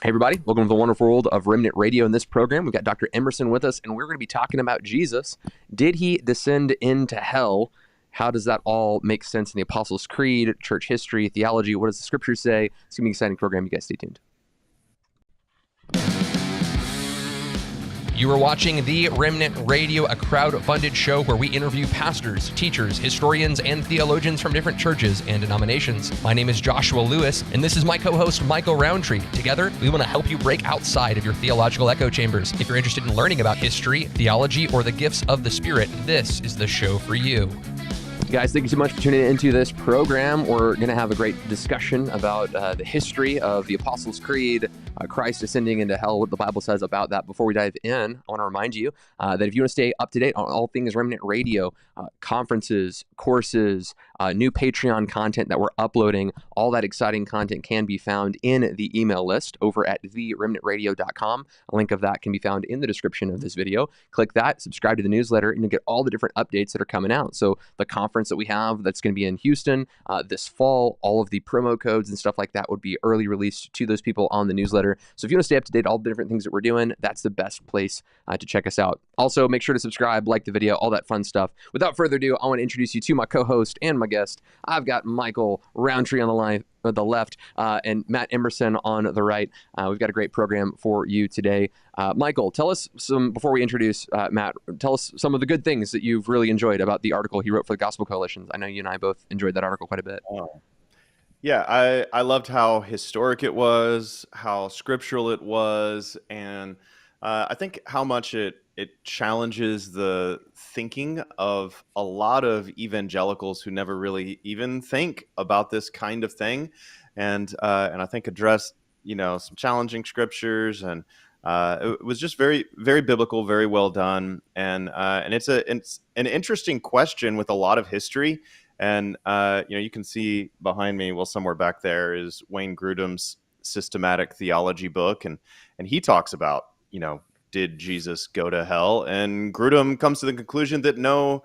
Hey, everybody. Welcome to the wonderful world of Remnant Radio. In this program, we've got Dr. Emerson with us, and we're going to be talking about Jesus. Did he descend into hell? How does that all make sense in the Apostles' Creed, church history, theology? What does the scripture say? It's going to be an exciting program. You guys stay tuned. You are watching The Remnant Radio, a crowd-funded show where we interview pastors, teachers, historians, and theologians from different churches and denominations. My name is Joshua Lewis, and this is my co-host, Michael Roundtree. Together, we want to help you break outside of your theological echo chambers. If you're interested in learning about history, theology, or the gifts of the Spirit, this is the show for you. Guys, thank you so much for tuning into this program. We're going to have a great discussion about the history of the Apostles' Creed, Christ ascending into hell, what the Bible says about that. Before we dive in, I want to remind you that if you want to stay up to date on all things Remnant Radio, conferences, courses, new Patreon content that we're uploading, all that exciting content can be found in the email list over at theremnantradio.com. A link of that can be found in the description of this video. Click that, subscribe to the newsletter, and you'll get all the different updates that are coming out. So the conference that we have that's going to be in Houston this fall, all of the promo codes and stuff like that would be early released to those people on the newsletter. So if you want to stay up to date all the different things that we're doing, that's the best place to check us out. Also, make sure to subscribe, like the video, all that fun stuff. Without further ado, I want to introduce you to my co-host and my guest. I've got Michael Roundtree on the left, and Matt Emerson on the right. We've got a great program for you today. Michael, tell us before we introduce Matt, tell us some of the good things that you've really enjoyed about the article he wrote for the Gospel Coalition. I know you and I both enjoyed that article quite a bit. Yeah, I loved how historic it was, how scriptural it was, and I think how much it challenges the thinking of a lot of evangelicals who never really even think about this kind of thing, and I think addressed some challenging scriptures, and it was just very, very biblical, very well done, and it's an interesting question with a lot of history. And, you can see behind me, well, somewhere back there is Wayne Grudem's systematic theology book. And he talks about, did Jesus go to hell? And Grudem comes to the conclusion that no,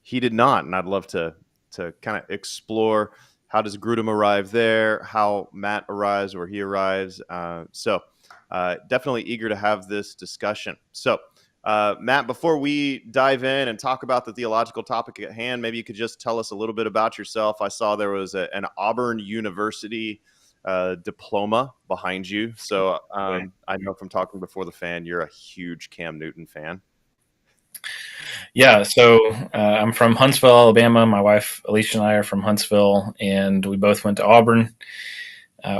he did not. And I'd love to kind of explore how does Grudem arrive there, how Matt arrives where he arrives. So definitely eager to have this discussion. So, Matt, before we dive in and talk about the theological topic at hand, maybe you could just tell us a little bit about yourself. I saw there was an Auburn University diploma behind you. So I know from talking before the fan, you're a huge Cam Newton fan. Yeah, so I'm from Huntsville, Alabama. My wife, Alicia, and I are from Huntsville, and we both went to Auburn,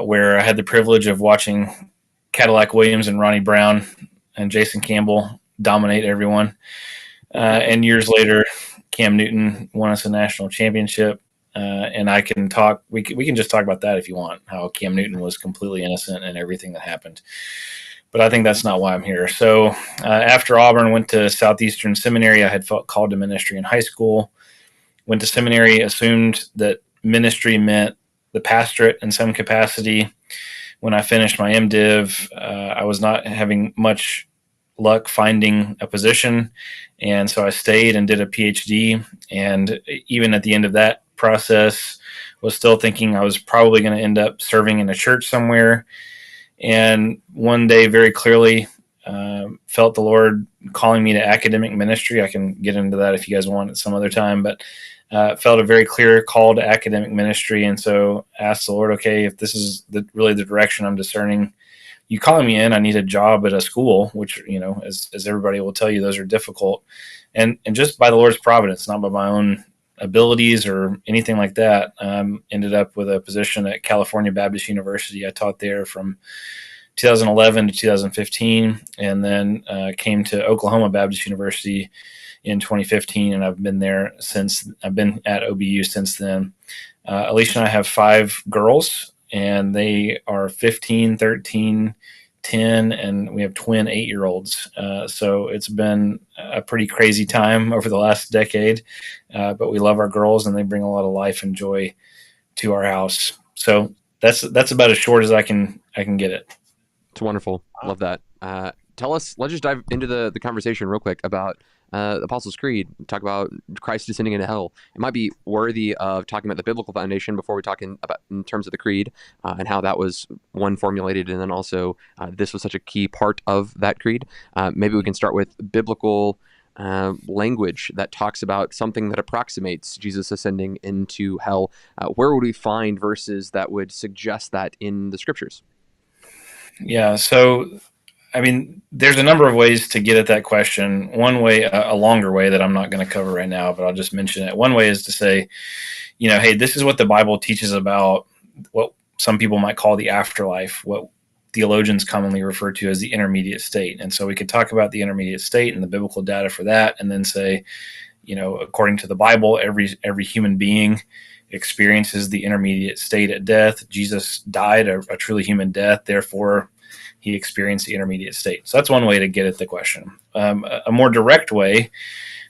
where I had the privilege of watching Cadillac Williams and Ronnie Brown and Jason Campbell dominate everyone. And years later, Cam Newton won us a national championship. And I can talk, we can just talk about that if you want, how Cam Newton was completely innocent in everything that happened. But I think that's not why I'm here. So after Auburn, went to Southeastern Seminary. I had felt called to ministry in high school. Went to seminary, assumed that ministry meant the pastorate in some capacity. When I finished my MDiv, I was not having much luck finding a position. And so I stayed and did a Ph.D. And even at the end of that process, was still thinking I was probably going to end up serving in a church somewhere. And one day, very clearly, felt the Lord calling me to academic ministry. I can get into that if you guys want at some other time, but felt a very clear call to academic ministry. And so asked the Lord, okay, if this is really the direction I'm discerning, you calling me in, I need a job at a school, which, as everybody will tell you, those are difficult. And just by the Lord's providence, not by my own abilities or anything like that, ended up with a position at California Baptist University. I taught there from 2011 to 2015, and then came to Oklahoma Baptist University in 2015, and I've been there since. I've been at OBU since then. Alicia and I have 5 girls, and they are 15, 13, 10, and we have twin 8-year-olds. So it's been a pretty crazy time over the last decade, but we love our girls, and they bring a lot of life and joy to our house. So that's about as short as I can get it. It's wonderful. Love that. let's just dive into the conversation real quick about the Apostles' Creed. Talk about Christ descending into hell. It might be worthy of talking about the biblical foundation before we talk in terms of the creed and how that was one formulated, and then also this was such a key part of that creed. Maybe we can start with biblical language that talks about something that approximates Jesus ascending into hell. Where would we find verses that would suggest that in the scriptures? Yeah, so I mean, there's a number of ways to get at that question. One way, a longer way that I'm not going to cover right now, but I'll just mention it. One way is to say, hey, this is what the Bible teaches about what some people might call the afterlife, what theologians commonly refer to as the intermediate state. And so we could talk about the intermediate state and the biblical data for that, and then say, according to the Bible, every human being experiences the intermediate state at death. Jesus died a truly human death, therefore he experienced the intermediate state. So that's one way to get at the question. A more direct way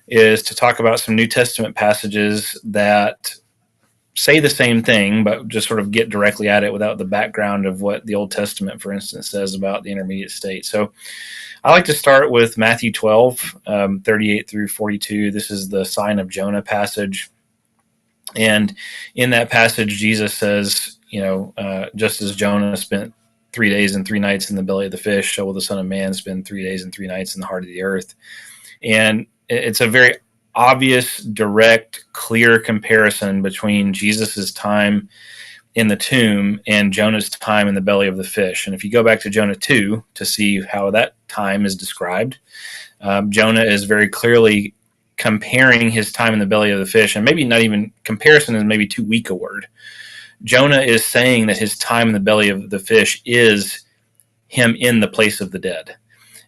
is to talk about some New Testament passages that say the same thing, but just sort of get directly at it without the background of what the Old Testament, for instance, says about the intermediate state. So I like to start with Matthew 12, 38 through 42. This is the sign of Jonah passage. And in that passage, Jesus says, just as Jonah spent 3 days and 3 nights in the belly of the fish, so will the Son of Man spend 3 days and 3 nights in the heart of the earth. And it's a very obvious, direct, clear comparison between Jesus's time in the tomb and Jonah's time in the belly of the fish. And if you go back to Jonah 2 to see how that time is described, Jonah is very clearly comparing his time in the belly of the fish, and maybe not even comparison is maybe too weak a word. Jonah is saying that his time in the belly of the fish is him in the place of the dead.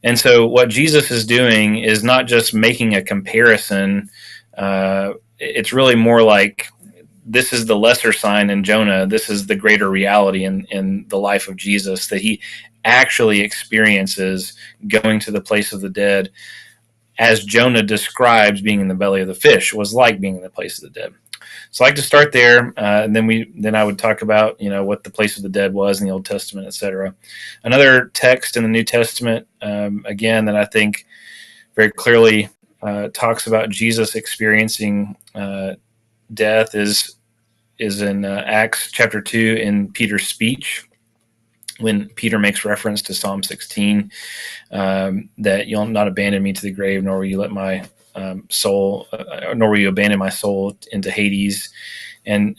And so what Jesus is doing is not just making a comparison. It's really more like this is the lesser sign in Jonah. This is the greater reality in the life of Jesus, that he actually experiences going to the place of the dead, as Jonah describes being in the belly of the fish was like being in the place of the dead. So I like to start there, and then I would talk about what the place of the dead was in the Old Testament, etc. Another text in the New Testament, again, that I think very clearly talks about Jesus experiencing death is in Acts chapter 2 in Peter's speech, when Peter makes reference to Psalm 16, that you'll not abandon me to the grave, nor will you let my nor will you abandon my soul into Hades. And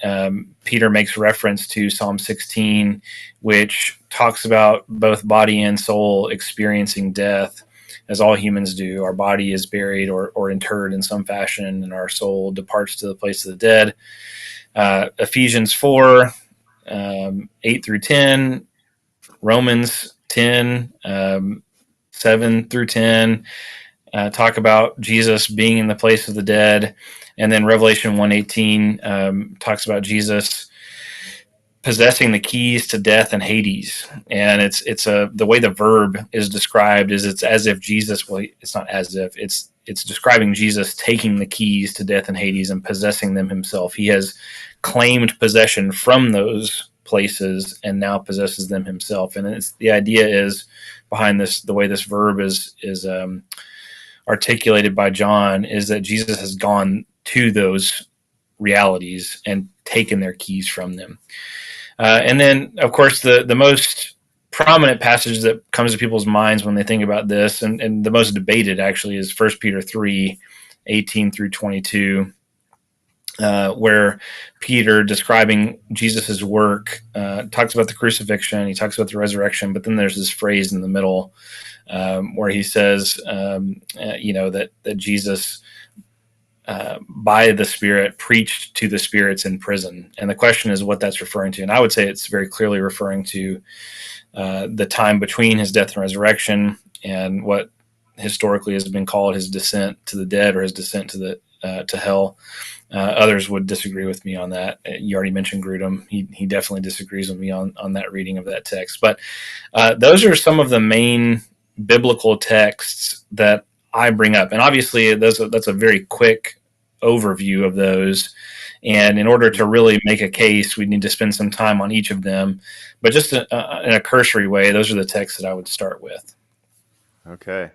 Peter makes reference to Psalm 16, which talks about both body and soul experiencing death, as all humans do. Our body is buried or interred in some fashion, and our soul departs to the place of the dead. Ephesians 4, 8 through 10, Romans 10, 7 through 10, talk about Jesus being in the place of the dead. And then Revelation 1:18 talks about Jesus possessing the keys to death and Hades. And it's the way the verb is described is it's as if Jesus, well, it's not as if, it's describing Jesus taking the keys to death and Hades and possessing them himself. He has claimed possession from those places and now possesses them himself. And the idea is behind this, the way this verb is articulated by John, is that Jesus has gone to those realities and taken their keys from them. And then, of course, the most prominent passage that comes to people's minds when they think about this, and the most debated actually, is 1 Peter 3, 18 through 22, where Peter, describing Jesus's work, talks about the crucifixion, he talks about the resurrection, but then there's this phrase in the middle where he says, that Jesus, by the Spirit, preached to the spirits in prison. And the question is what that's referring to. And I would say it's very clearly referring to the time between his death and resurrection and what historically has been called his descent to the dead, or his descent to hell. Others would disagree with me on that. You already mentioned Grudem. He definitely disagrees with me on that reading of that text. But those are some of the main biblical texts that I bring up. And obviously that's a very quick overview of those. And in order to really make a case, we need to spend some time on each of them. But just in a cursory way, those are the texts that I would start with. Okay.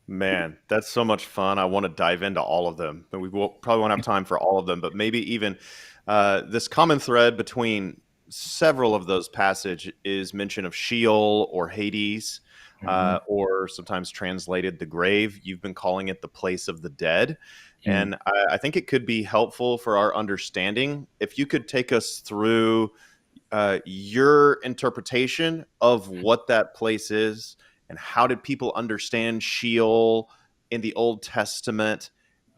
Man, that's so much fun. I want to dive into all of them, but probably won't have time for all of them. But maybe even this common thread between several of those passages is mention of Sheol or Hades, Mhm. or sometimes translated the grave. You've been calling it the place of the dead. Mm. And I think it could be helpful for our understanding if you could take us through your interpretation of what that place is, and how did people understand Sheol in the Old Testament?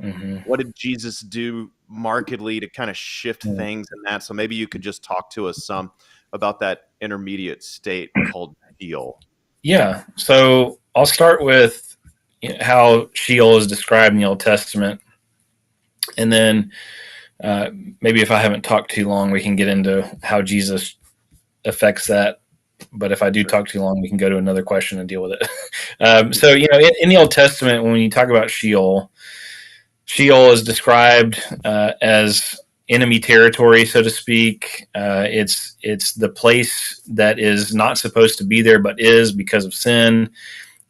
Mhm. What did Jesus do markedly to kind of shift Mm. things in that? So maybe you could just talk to us some about that intermediate state called Sheol. Yeah. So I'll start with how Sheol is described in the Old Testament, and then maybe if I haven't talked too long, we can get into how Jesus affects that. But if I do talk too long, we can go to another question and deal with it. So, in the Old Testament, when you talk about Sheol, Sheol is described as enemy territory, so to speak. It's the place that is not supposed to be there, but is because of sin.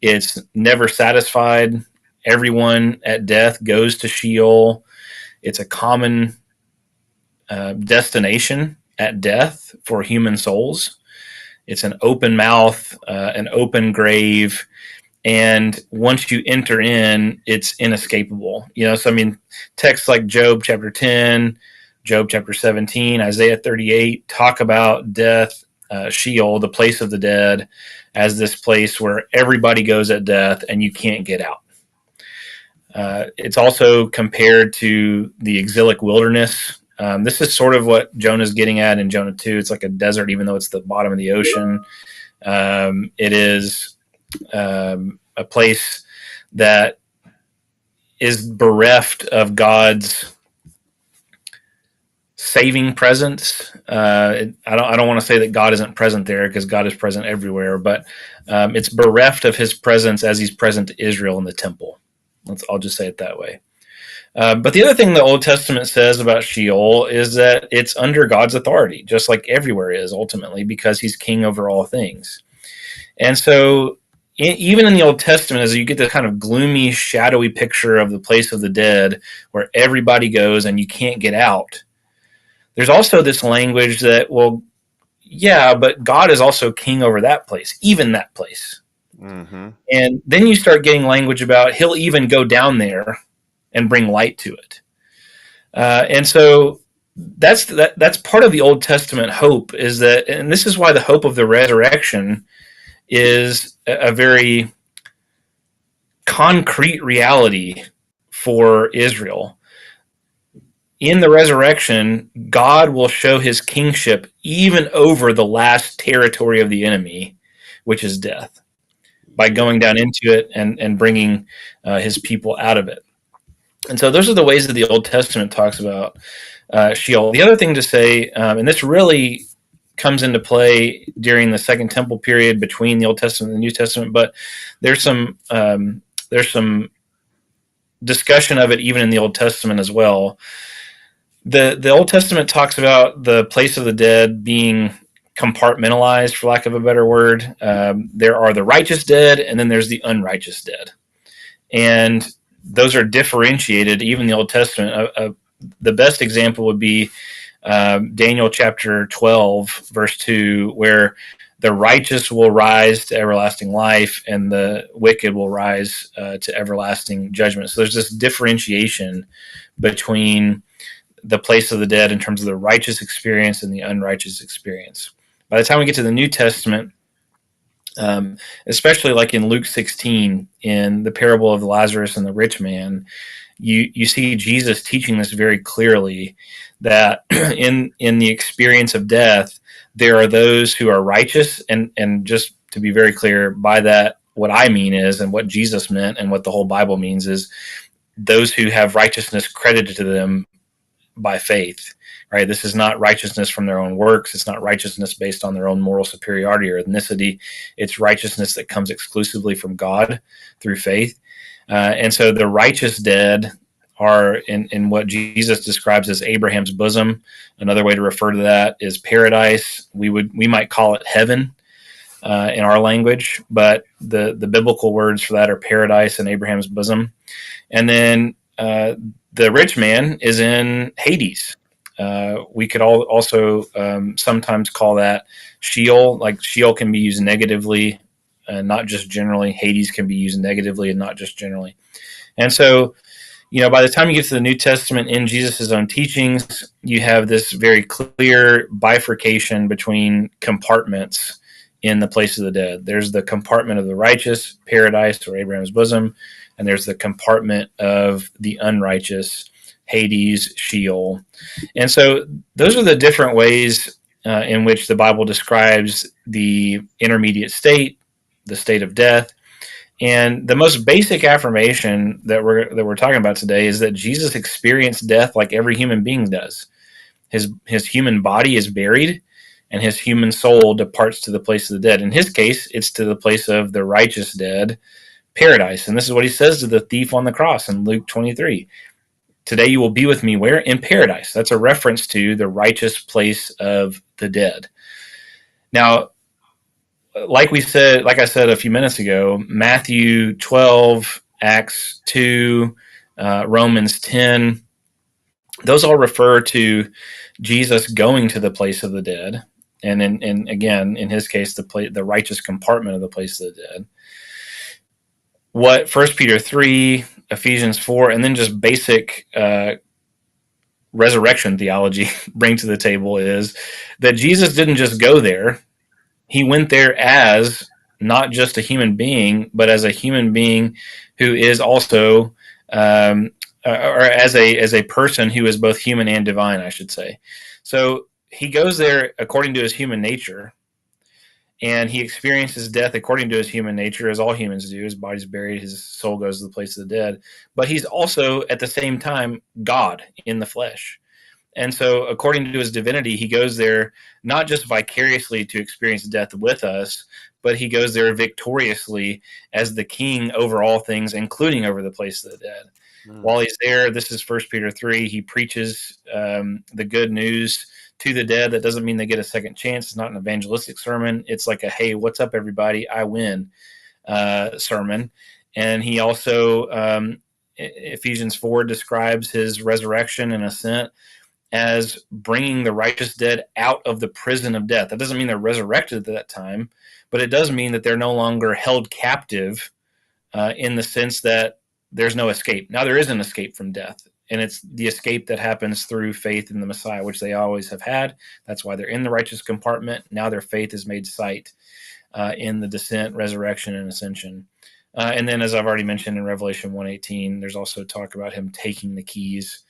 It's never satisfied. Everyone at death goes to Sheol. It's a common destination at death for human souls. It's an open mouth, an open grave, and once you enter in, it's inescapable. So I mean, texts like Job chapter 10, Job chapter 17, Isaiah 38 talk about death, Sheol, the place of the dead, as this place where everybody goes at death and you can't get out. It's also compared to the exilic wilderness. This is sort of what Jonah's getting at in Jonah 2. It's like a desert, even though it's the bottom of the ocean. It is a place that is bereft of God's saving presence. I don't want to say that God isn't present there, because God is present everywhere, but it's bereft of his presence as he's present to Israel in the temple. I'll just say it that way. But the other thing the Old Testament says about Sheol is that it's under God's authority, just like everywhere is ultimately, because he's king over all things. And so even in the Old Testament, as you get the kind of gloomy, shadowy picture of the place of the dead where everybody goes and you can't get out, there's also this language that, well, yeah, but God is also king over that place, even that place. Mm-hmm. And then you start getting language about he'll even go down there and bring light to it. And so that's part of the Old Testament hope, is that, and this is why the hope of the resurrection is a very concrete reality for Israel. In the resurrection, God will show his kingship even over the last territory of the enemy, which is death, by going down into it and bringing his people out of it. And so those are the ways that the Old Testament talks about Sheol. The other thing to say, and this really comes into play during the Second Temple period between the Old Testament and the New Testament, but there's some discussion of it even in the Old Testament as well. The Old Testament talks about the place of the dead being compartmentalized, for lack of a better word. There are the righteous dead, and then there's the unrighteous dead, and those are differentiated even in the Old Testament. The best example would be Daniel chapter 12, verse 2, where the righteous will rise to everlasting life and the wicked will rise to everlasting judgment. So there's this differentiation between the place of the dead in terms of the righteous experience and the unrighteous experience. By the time we get to the New Testament, especially like in Luke 16, in the parable of Lazarus and the rich man, you see Jesus teaching this very clearly, that in the experience of death, there are those who are righteous, and just to be very clear by that, what I mean is, and what Jesus meant and what the whole Bible means, is those who have righteousness credited to them by faith, right? This is not righteousness from their own works. It's not righteousness based on their own moral superiority or ethnicity. It's righteousness that comes exclusively from God through faith. And so the righteous dead are in what Jesus describes as Abraham's bosom. Another way to refer to that is paradise. We might call it heaven. in our language, but the biblical words for that are paradise and Abraham's bosom. And then the rich man is in Hades. We could also sometimes call that Sheol. Like Sheol can be used negatively, not just generally. Hades can be used negatively and not just generally. And so, by the time you get to the New Testament in Jesus' own teachings, you have this very clear bifurcation between compartments in the place of the dead. There's the compartment of the righteous, paradise or Abraham's bosom, and there's the compartment of the unrighteous, Hades, Sheol. And so those are the different ways in which the Bible describes the intermediate state, the state of death. And the most basic affirmation that we're talking about today is that Jesus experienced death like every human being does. His human body is buried, and his human soul departs to the place of the dead. In his case, it's to the place of the righteous dead, paradise. And this is what he says to the thief on the cross in Luke 23. Today you will be with me where? In paradise. That's a reference to the righteous place of the dead. Now, like I said a few minutes ago, Matthew 12, Acts 2, Romans 10, those all refer to Jesus going to the place of the dead. And again, in his case, the righteous compartment of the place of the dead. What 1 Peter 3, Ephesians 4, and then just basic resurrection theology bring to the table is that Jesus didn't just go there. He went there as not just a human being, but as a human being who is also, or as a person who is both human and divine, I should say. So he goes there according to his human nature, and he experiences death according to his human nature, as all humans do. His body's buried, his soul goes to the place of the dead. But he's also, at the same time, God in the flesh. And so, according to his divinity, he goes there not just vicariously to experience death with us, but he goes there victoriously as the king over all things, including over the place of the dead. While he's there, this is 1 Peter 3, he preaches the good news to the dead. That doesn't mean they get a second chance. It's not an evangelistic sermon. It's like a, hey, what's up, everybody? I win sermon. And he also, Ephesians 4 describes his resurrection and ascent as bringing the righteous dead out of the prison of death. That doesn't mean they're resurrected at that time, but it does mean that they're no longer held captive in the sense that there's no escape. Now there is an escape from death, and it's the escape that happens through faith in the Messiah, which they always have had. That's why they're in the righteous compartment. Now their faith is made sight in the descent, resurrection, and ascension. And then, as I've already mentioned in Revelation 1:18, there's also talk about him taking the keys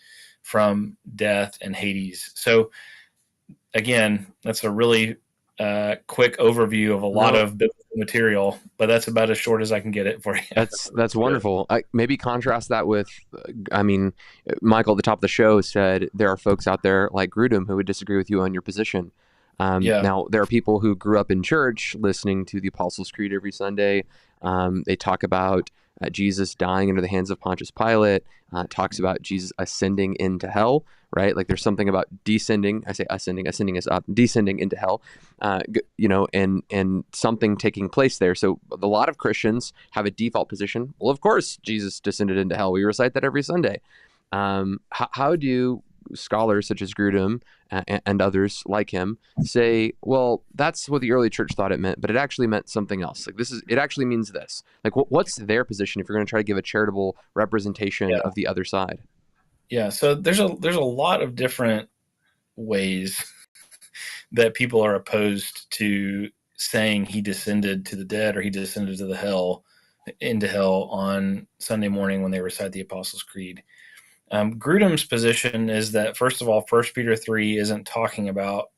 from death and Hades. So again, that's a really quick overview of a lot of biblical material, but that's about as short as I can get it for you. That's wonderful. Maybe contrast that with, Michael at the top of the show said there are folks out there like Grudem who would disagree with you on your position. Now, there are people who grew up in church listening to the Apostles' Creed every Sunday. They talk about Jesus dying under the hands of Pontius Pilate, talks about Jesus ascending into hell, right? Like there's something about descending. I say ascending is up, descending into hell, and something taking place there. So a lot of Christians have a default position. Well, of course, Jesus descended into hell. We recite that every Sunday. How do scholars such as Grudem and others like him say, well, that's what the early church thought it meant, but it actually meant something else. Like it actually means this. Like what's their position if you're going to try to give a charitable representation of the other side? Yeah. So there's a lot of different ways that people are opposed to saying he descended to the dead or he descended into hell on Sunday morning when they recite the Apostles' Creed. Grudem's position is that, first of all, 1 Peter 3 isn't talking about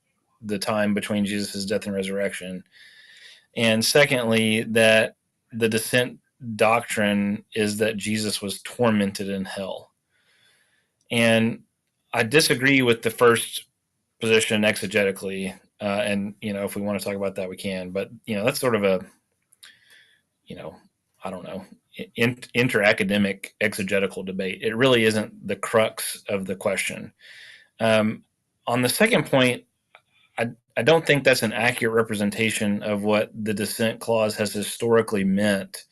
the time between Jesus' death and resurrection. And secondly, that the descent doctrine is that Jesus was tormented in hell. And I disagree with the first position exegetically. And, if we want to talk about that, we can. But, that's sort of a, I don't know, inter-academic exegetical debate. It really isn't the crux of the question. On the second point, I don't think that's an accurate representation of what the descent clause has historically meant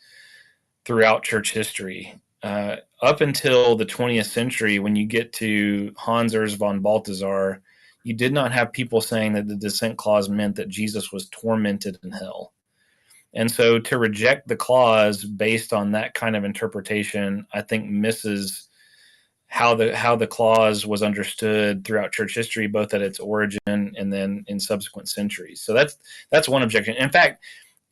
throughout church history. Up until the 20th century, when you get to Hans Urs von Balthasar, you did not have people saying that the descent clause meant that Jesus was tormented in hell. And so to reject the clause based on that kind of interpretation, I think misses how the clause was understood throughout church history, both at its origin and then in subsequent centuries. So that's one objection. In fact,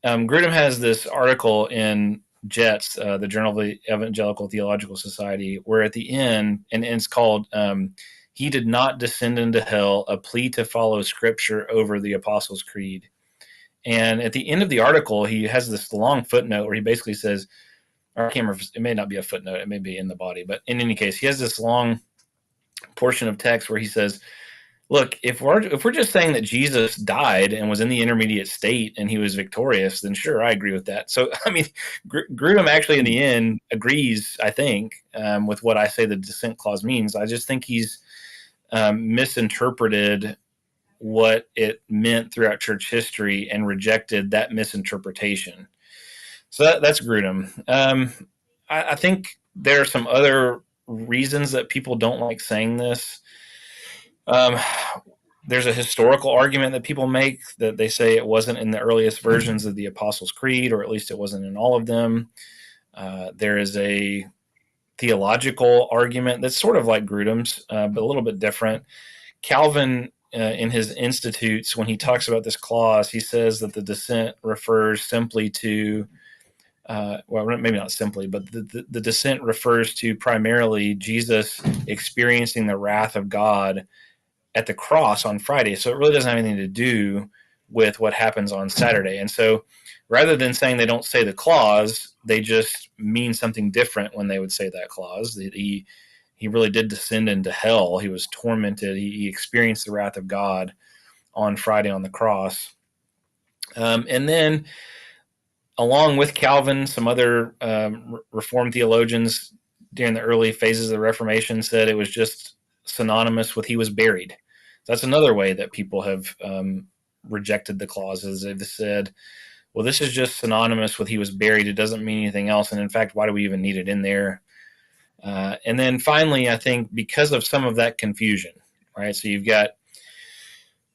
Grudem has this article in JETS, the Journal of the Evangelical Theological Society, where at the end, and it's called "He Did Not Descend into Hell: A Plea to Follow Scripture Over the Apostles' Creed." And at the end of the article, he has this long footnote where he basically says, or I can't remember, it may not be a footnote, it may be in the body, but in any case, he has this long portion of text where he says, look, if we're just saying that Jesus died and was in the intermediate state and he was victorious, then sure, I agree with that. So, I mean, Grudem actually in the end agrees, I think, with what I say the descent clause means. I just think he's misinterpreted what it meant throughout church history and rejected that misinterpretation. So that's Grudem. I think there are some other reasons that people don't like saying this. There's a historical argument that people make that they say it wasn't in the earliest versions of the Apostles' Creed, or at least it wasn't in all of them. There is a theological argument that's sort of like Grudem's, but a little bit different. Calvin, in his Institutes, when he talks about this clause, he says that the descent refers simply to, well, maybe not simply, but the descent refers to primarily Jesus experiencing the wrath of God at the cross on Friday. So it really doesn't have anything to do with what happens on Saturday. And so rather than saying they don't say the clause, they just mean something different when they would say that clause. He really did descend into hell. He was tormented. He experienced the wrath of God on Friday on the cross. And then along with Calvin, some other Reformed theologians during the early phases of the Reformation said it was just synonymous with he was buried. That's another way that people have rejected the clauses. They've said, well, this is just synonymous with he was buried. It doesn't mean anything else. And in fact, why do we even need it in there? And then finally, I think because of some of that confusion, right? So you've got,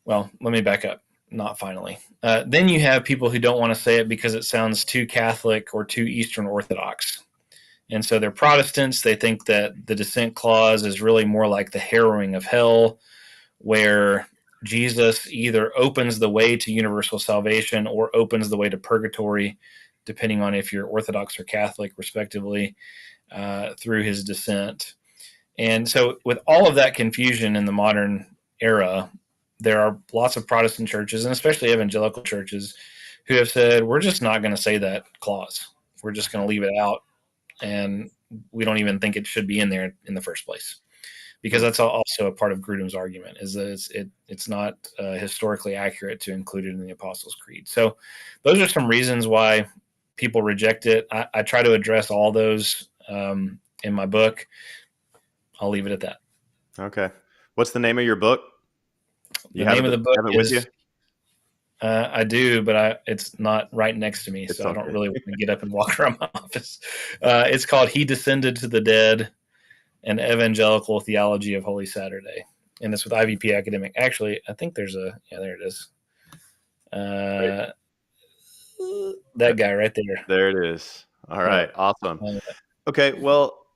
well, let me back up. Not finally. Then you have people who don't want to say it because it sounds too Catholic or too Eastern Orthodox. And so they're Protestants. They think that the descent clause is really more like the harrowing of hell, where Jesus either opens the way to universal salvation or opens the way to purgatory, depending on if you're Orthodox or Catholic, respectively, through his descent. And so with all of that confusion in the modern era, there are lots of Protestant churches, and especially evangelical churches, who have said, we're just not going to say that clause. We're just going to leave it out, and we don't even think it should be in there in the first place. Because that's also a part of Grudem's argument, is that it's not historically accurate to include it in the Apostles' Creed. So those are some reasons why people reject it. I try to address all those in my book. I'll leave it at that. Okay. What's the name of your book? The name of the book is, with you? I do, but it's not right next to me, so I don't really want to get up and walk around my office. It's called He Descended to the Dead, an Evangelical Theology of Holy Saturday. And it's with IVP Academic. Actually, I think there's there it is. That guy right there. There it is. All right. Awesome. Okay. Well,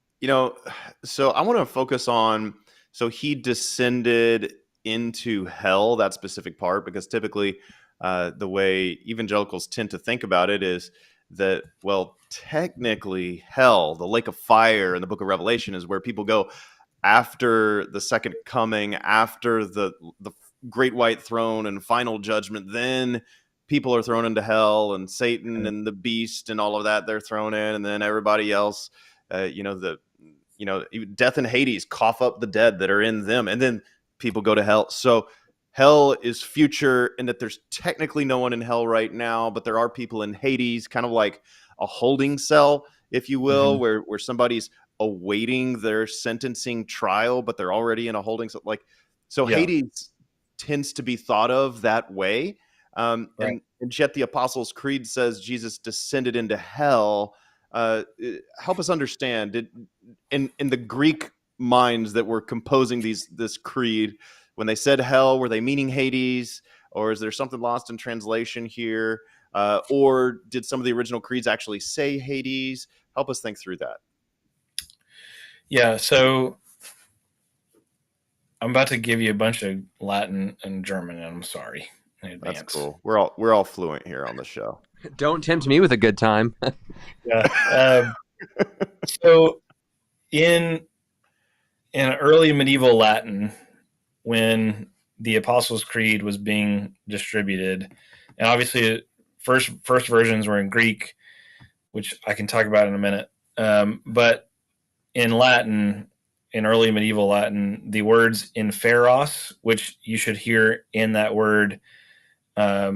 so I want to focus on, so he descended into hell, that specific part, because typically the way evangelicals tend to think about it is that, well, technically hell, the lake of fire in the book of Revelation, is where people go after the second coming, after the great white throne and final judgment. Then people are thrown into hell, and Satan and the beast and all of that, they're thrown in, and then everybody else, death and Hades cough up the dead that are in them, and then people go to hell. So hell is future, in that there's technically no one in hell right now, but there are people in Hades, kind of like a holding cell, if you will, where somebody's awaiting their sentencing trial, but they're already in a holding cell. So Hades tends to be thought of that way. Right. And yet the Apostles' Creed says Jesus descended into hell. Help us understand, in the Greek minds that were composing this creed, when they said hell, were they meaning Hades, or is there something lost in translation here? Or did some of the original creeds actually say Hades? Help us think through that. Yeah, so I'm about to give you a bunch of Latin and German, and I'm sorry in advance. That's cool. We're all fluent here on the show. Don't tempt me with a good time. Yeah. So in early medieval Latin, when the Apostles' Creed was being distributed, and obviously first versions were in Greek, which I can talk about in a minute. But in Latin, in early medieval Latin, the words inferos, which you should hear in that word, I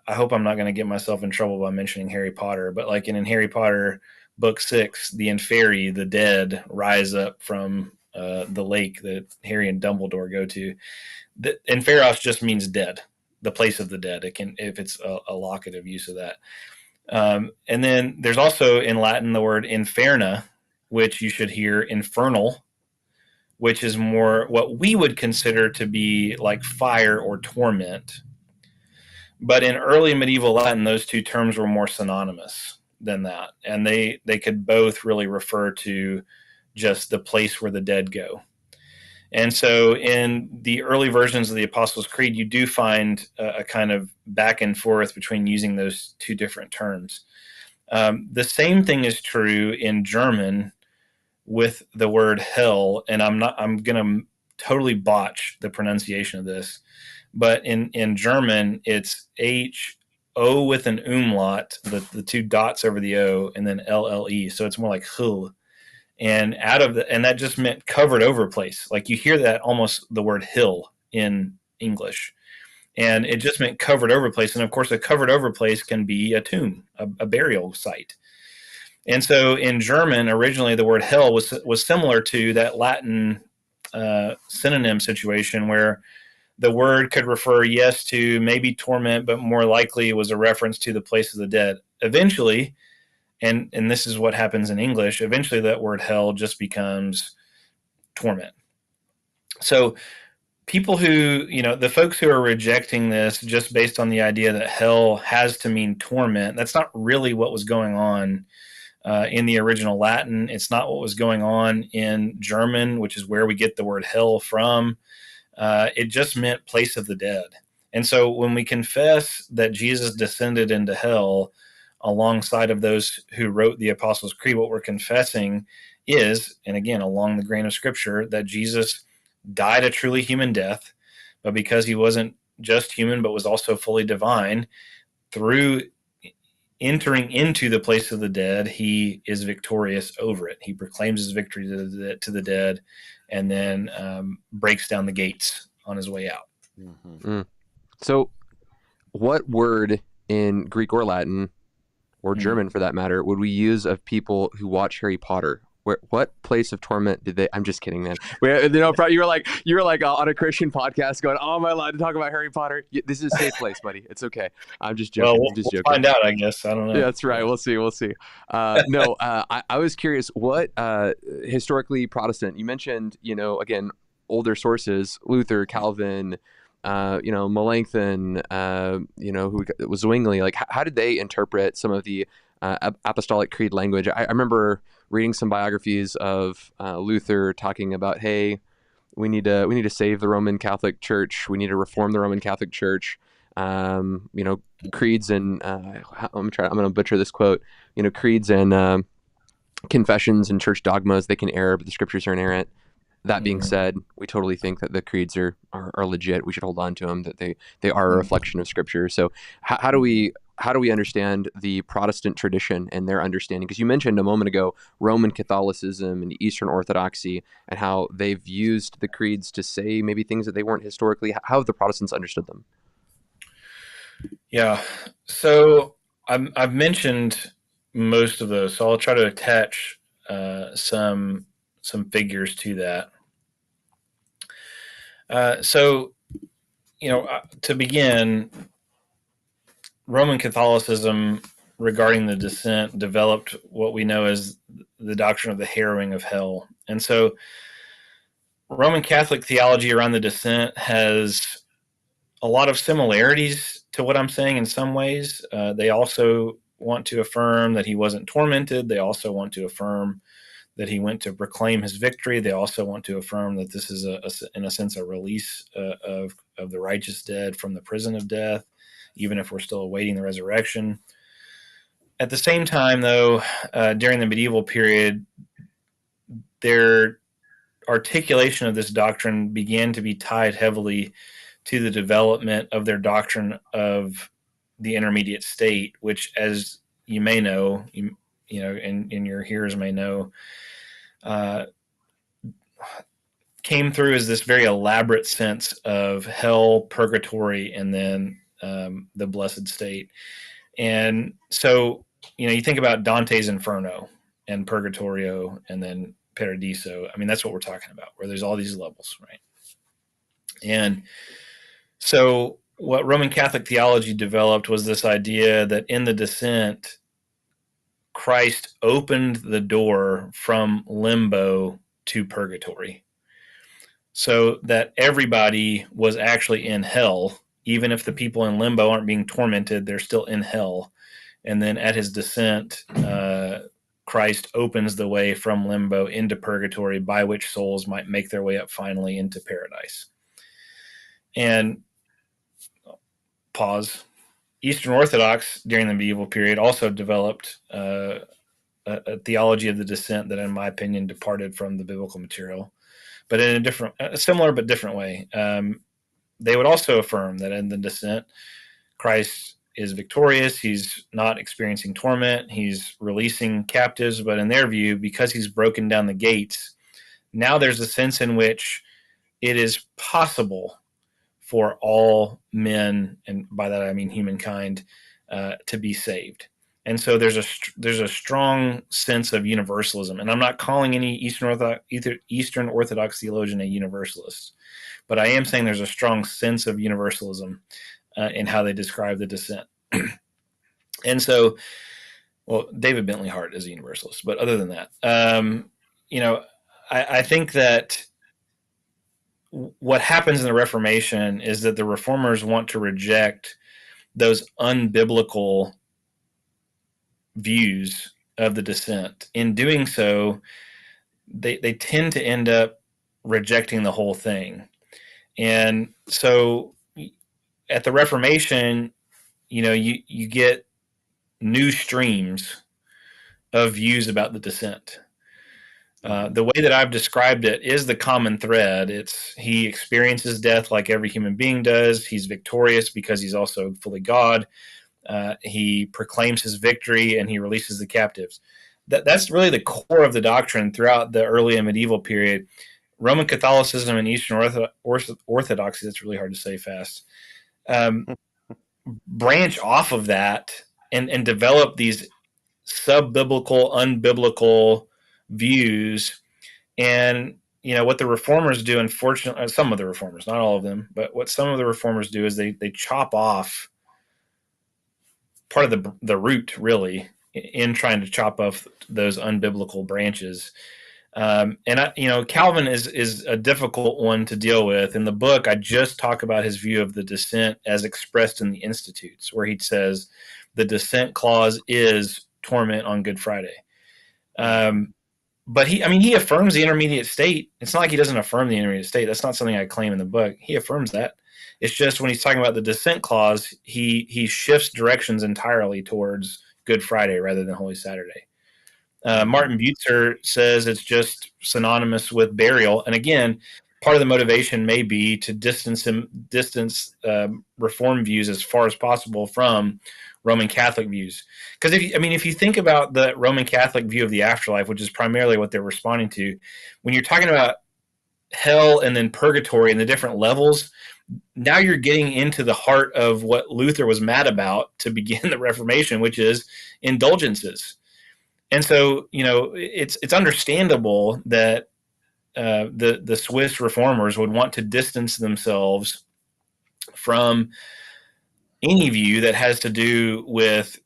hope I'm not going to get myself in trouble by mentioning Harry Potter, but like in Harry Potter book 6, the inferi, the dead, rise up from the lake that Harry and Dumbledore go to. Inferos just means dead, the place of the dead. It can, if it's a locative use of that. And then there's also in Latin the word inferna, which you should hear infernal, which is more what we would consider to be like fire or torment. But in early medieval Latin, those two terms were more synonymous than that. And they could both really refer to just the place where the dead go. And so in the early versions of the Apostles' Creed, you do find a kind of back and forth between using those two different terms. The same thing is true in German with the word hell. And I'm going to totally botch the pronunciation of this. But in German, it's H-O with an umlaut, the two dots over the O, and then L-L-E. So it's more like Hull. And and that just meant covered over place. Like you hear that almost the word hill in English. And it just meant covered over place. And of course, a covered over place can be a tomb, a burial site. And so in German, originally the word hell was similar to that Latin synonym situation where the word could refer, yes, to maybe torment, but more likely was a reference to the place of the dead. Eventually, and this is what happens in English, eventually that word hell just becomes torment. So people who, the folks who are rejecting this just based on the idea that hell has to mean torment, that's not really what was going on in the original Latin. It's not what was going on in German, which is where we get the word hell from. It just meant place of the dead. And so when we confess that Jesus descended into hell alongside of those who wrote the Apostles' Creed, what we're confessing is, and again, along the grain of Scripture, that Jesus died a truly human death, but because he wasn't just human, but was also fully divine, through entering into the place of the dead, he is victorious over it. He proclaims his victory to the dead, and then breaks down the gates on his way out. Mm-hmm. So what word in Greek or Latin, or German for that matter, would we use of people who watch Harry Potter? What place of torment did they? I'm just kidding, man. You were like on a Christian podcast going, "Oh, am I allowed to talk about Harry Potter?" This is a safe place, buddy. It's okay. I'm just joking. Well, we'll find out, I guess. I don't know. Yeah, that's right. We'll see. I was curious. What historically Protestant? You mentioned, again, older sources: Luther, Calvin, Melanchthon, who was Zwingli. Like, how did they interpret some of the apostolic creed language? I remember reading some biographies of Luther talking about, hey, we need to save the Roman Catholic Church. We need to reform the Roman Catholic Church. Creeds and I'm going to butcher this quote. Creeds and confessions and church dogmas, they can err, but the scriptures are inerrant. That being said, we totally think that the creeds are legit. We should hold on to them, that they are a reflection of Scripture. So how do we understand the Protestant tradition and their understanding? Because you mentioned a moment ago Roman Catholicism and Eastern Orthodoxy and how they've used the creeds to say maybe things that they weren't historically. How have the Protestants understood them? Yeah. So I've mentioned most of those, so I'll try to attach some figures to that. So to begin, Roman Catholicism regarding the descent developed what we know as the doctrine of the harrowing of hell. And so Roman Catholic theology around the descent has a lot of similarities to what I'm saying in some ways. They also want to affirm that he wasn't tormented. They also want to affirm that he went to proclaim his victory. They also want to affirm that this is, in a sense, a release of the righteous dead from the prison of death, even if we're still awaiting the resurrection. At the same time, though, during the medieval period, their articulation of this doctrine began to be tied heavily to the development of their doctrine of the intermediate state, which, as you may know, and your hearers may know, came through as this very elaborate sense of hell, purgatory, and then the blessed state. And so, you think about Dante's Inferno and Purgatorio and then Paradiso. I mean, that's what we're talking about, where there's all these levels, right? And so what Roman Catholic theology developed was this idea that in the descent, Christ opened the door from limbo to purgatory, so that everybody was actually in hell. Even if the people in limbo aren't being tormented, they're still in hell. And then at his descent, Christ opens the way from limbo into purgatory, by which souls might make their way up finally into paradise. And pause. Eastern Orthodox during the medieval period also developed a theology of the descent that, in my opinion, departed from the biblical material, but in a similar but different way. They would also affirm that in the descent, Christ is victorious. He's not experiencing torment. He's releasing captives. But in their view, because he's broken down the gates, now there's a sense in which it is possible for all men, and by that I mean humankind, to be saved. And so there's a strong sense of universalism. And I'm not calling any Eastern Orthodox theologian a universalist, but I am saying there's a strong sense of universalism in how they describe the descent. And so, well, David Bentley Hart is a universalist, but other than that, I think that what happens in the Reformation is that the Reformers want to reject those unbiblical views of the descent. In doing so, they tend to end up rejecting the whole thing. And so at the Reformation, you get new streams of views about the descent. The way that I've described it is the common thread. It's he experiences death like every human being does. He's victorious because he's also fully God. He proclaims his victory and he releases the captives. That's really the core of the doctrine throughout the early and medieval period. Roman Catholicism and Eastern Orthodoxy, that's really hard to say fast, branch off of that and develop these sub-biblical, unbiblical views. And what the Reformers do, unfortunately, some of the Reformers, not all of them, but what some of the Reformers do is they chop off part of the root, really, in trying to chop off those unbiblical branches. Calvin is a difficult one to deal with. In the book, I just talk about his view of the descent as expressed in the Institutes, where he says the descent clause is torment on Good Friday. But he affirms the intermediate state. It's not like he doesn't affirm the intermediate state. That's not something I claim in the book. He affirms that. It's just when he's talking about the descent clause, he shifts directions entirely towards Good Friday rather than Holy Saturday. Martin Butzer says it's just synonymous with burial. And again, part of the motivation may be to distance Reform views as far as possible from Roman Catholic views. Because if you think about the Roman Catholic view of the afterlife, which is primarily what they're responding to, when you're talking about hell and then purgatory and the different levels, now you're getting into the heart of what Luther was mad about to begin the Reformation, which is indulgences. And so, it's understandable that the Swiss reformers would want to distance themselves from any view that has to do with,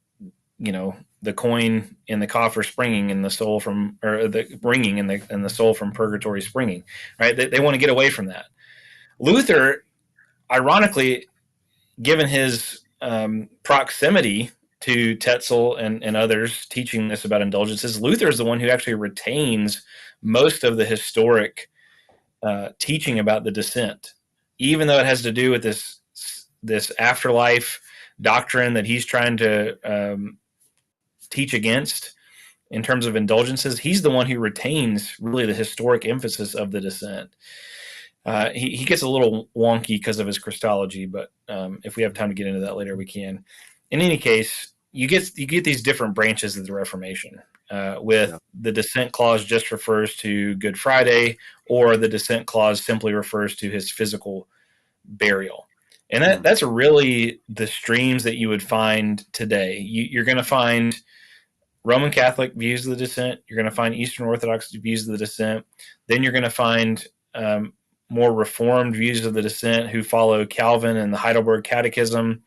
the coin in the coffer springing and the soul from, or the bringing and the soul from purgatory springing, right? They want to get away from that. Luther, ironically, given his proximity to Tetzel and others teaching this about indulgences, Luther is the one who actually retains most of the historic teaching about the descent, even though it has to do with this afterlife doctrine that he's trying to teach against in terms of indulgences. He's the one who retains really the historic emphasis of the descent. He gets a little wonky because of his Christology, but if we have time to get into that later, we can. In any case, you get these different branches of the Reformation. The descent clause just refers to Good Friday, or the descent clause simply refers to his physical burial. And that's really the streams that you would find today. You're going to find Roman Catholic views of the descent. You're going to find Eastern Orthodox views of the descent. Then you're going to find more Reformed views of the descent who follow Calvin and the Heidelberg Catechism.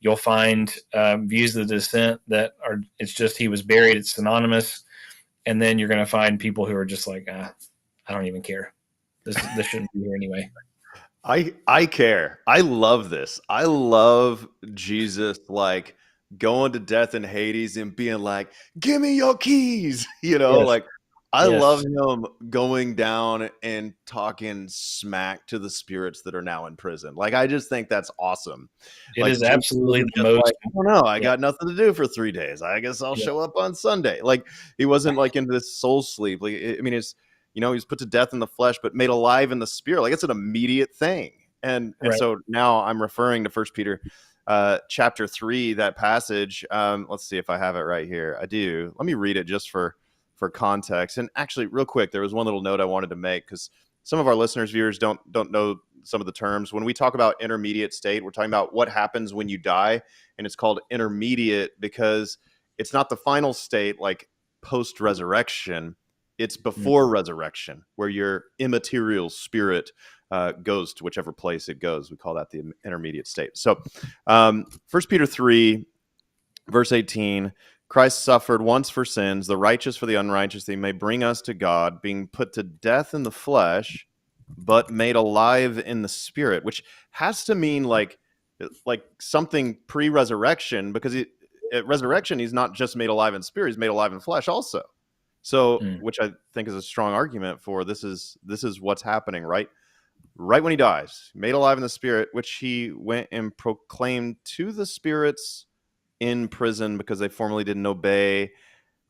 You'll find views of the descent that are, it's just he was buried, it's synonymous. And then you're going to find people who are just like, I don't even care. This shouldn't be here anyway. I care. I love this. I love Jesus like going to death in Hades and being like, give me your keys. Yes. Like I love him going down and talking smack to the spirits that are now in prison. Like, I just think that's awesome. It is absolutely the most. Like, I don't know. I got nothing to do for 3 days. I guess I'll show up on Sunday. Like, he wasn't like into this soul sleep. Like, I mean, it's, he was put to death in the flesh, but made alive in the spirit. Like, it's an immediate thing. And so now I'm referring to 1 Peter chapter 3, that passage. Let's see if I have it right here. I do. Let me read it just for context. And actually, real quick, there was one little note I wanted to make, because some of our listeners, viewers don't know some of the terms. When we talk about intermediate state, we're talking about what happens when you die, and it's called intermediate because it's not the final state like post-resurrection. It's before resurrection, where your immaterial spirit goes to whichever place it goes. We call that the intermediate state. So 1 Peter 3, verse 18, Christ suffered once for sins, the righteous for the unrighteous, that he may bring us to God, being put to death in the flesh, but made alive in the spirit, which has to mean like something pre-resurrection, because at resurrection, he's not just made alive in spirit, he's made alive in flesh also. So, which I think is a strong argument for this is what's happening, right when he dies, made alive in the spirit, which he went and proclaimed to the spirits in prison because they formerly didn't obey,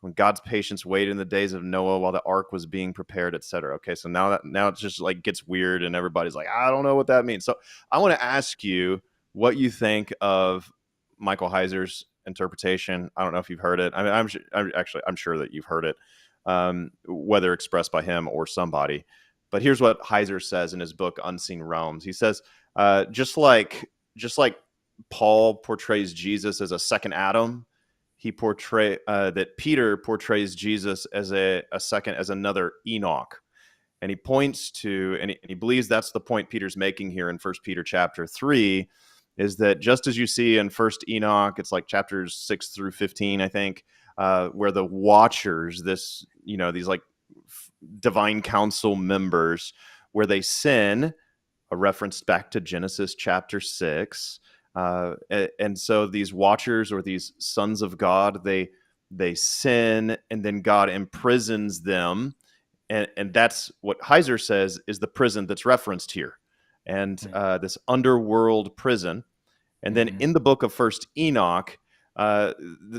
when God's patience waited in the days of Noah while the ark was being prepared, etc. Okay, so now it just like gets weird and everybody's like, I don't know what that means. So I want to ask you what you think of Michael Heiser's interpretation. I don't know if you've heard it. I mean, I'm sure that you've heard it, whether expressed by him or somebody. But here's what Heiser says in his book Unseen Realms. He says, just like Paul portrays Jesus as a second Adam, that Peter portrays Jesus as as another Enoch. And he points to, and he believes that's the point Peter's making here in 1 Peter chapter 3, is that just as you see in 1 Enoch, it's like chapters 6 through 15, I think, where the watchers, these like divine council members, where they sin, a reference back to Genesis chapter 6. And so these watchers, or these sons of God, they sin, and then God imprisons them. And that's what Heiser says is the prison that's referenced here. And this underworld prison. And then in the book of 1 Enoch,